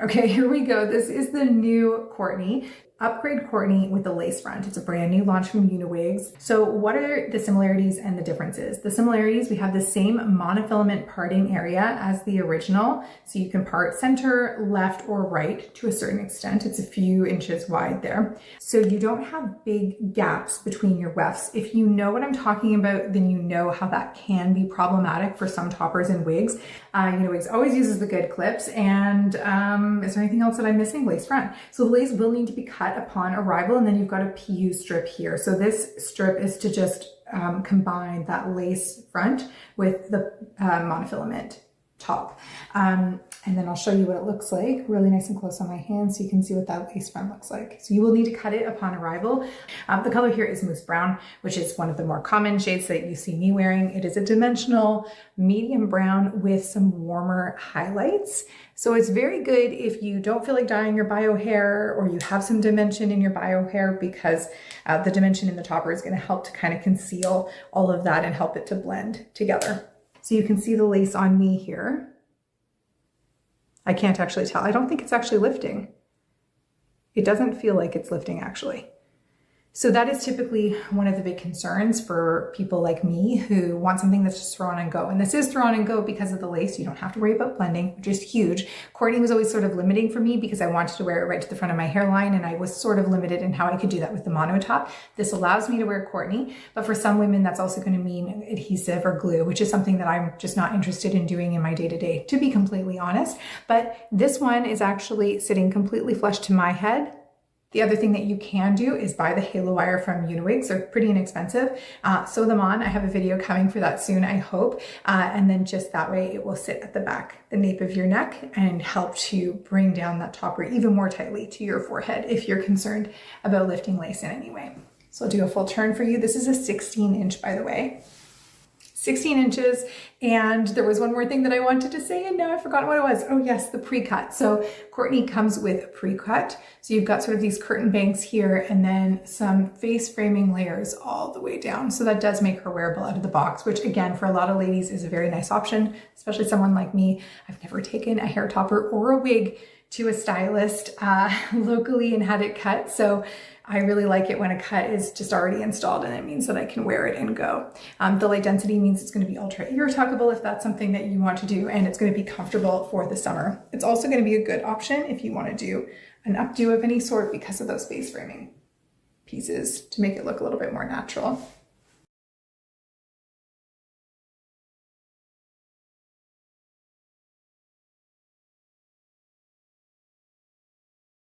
Okay, here we go. This is the new Courtney. Upgrade Courtney with the lace front. It's a brand new launch from UniWigs. So what are the similarities and the differences? The similarities, we have the same monofilament parting area as the original. So you can part center, left, or right to a certain extent. It's a few inches wide there. So you don't have big gaps between your wefts. If you know what I'm talking about, then you know how that can be problematic for some toppers and wigs. UniWigs always uses the good clips. And is there anything else that I'm missing? Lace front. So the lace will need to be cut upon arrival, and then you've got a PU strip here. So this strip is to just combine that lace front with the monofilament top. And then I'll show you what it looks like really nice and close on my hand so you can see what that lace front looks like. So you will need to cut it upon arrival. The color here is Mousse Brown, which is one of the more common shades that you see me wearing. It is a dimensional medium brown with some warmer highlights. So it's very good if you don't feel like dyeing your bio hair or you have some dimension in your bio hair, because the dimension in the topper is going to help to kind of conceal all of that and help it to blend together. So you can see the lace on me here. I can't actually tell. I don't think it's actually lifting. It doesn't feel like it's lifting actually. So that is typically one of the big concerns for people like me who want something that's just throw on and go. And this is throw on and go because of the lace. You don't have to worry about blending, which is huge. Courtney was always sort of limiting for me because I wanted to wear it right to the front of my hairline, and I was sort of limited in how I could do that with the mono top. This allows me to wear Courtney, but for some women, that's also going to mean adhesive or glue, which is something that I'm just not interested in doing in my day-to-day, to be completely honest. But this one is actually sitting completely flush to my head. The other thing that you can do is buy the halo wire from UniWigs. They're pretty inexpensive. Sew them on. I have a video coming for that soon, I hope. And then just that way it will sit at the back, the nape of your neck, and help to bring down that topper even more tightly to your forehead if you're concerned about lifting lace in any way. So I'll do a full turn for you. This is a 16-inch, by the way. 16 inches. And there was one more thing that I wanted to say, and now I've forgotten what it was. Oh yes, the pre-cut. So Courtney comes with a pre-cut. So you've got sort of these curtain banks here and then some face framing layers all the way down. So that does make her wearable out of the box, which again, for a lot of ladies is a very nice option, especially someone like me. I've never taken a hair topper or a wig to a stylist locally and had it cut. So I really like it when a cut is just already installed, and it means that I can wear it and go. The light density means it's going to be ultra ear tuckable if that's something that you want to do, and it's going to be comfortable for the summer. It's also going to be a good option if you want to do an updo of any sort because of those face framing pieces to make it look a little bit more natural.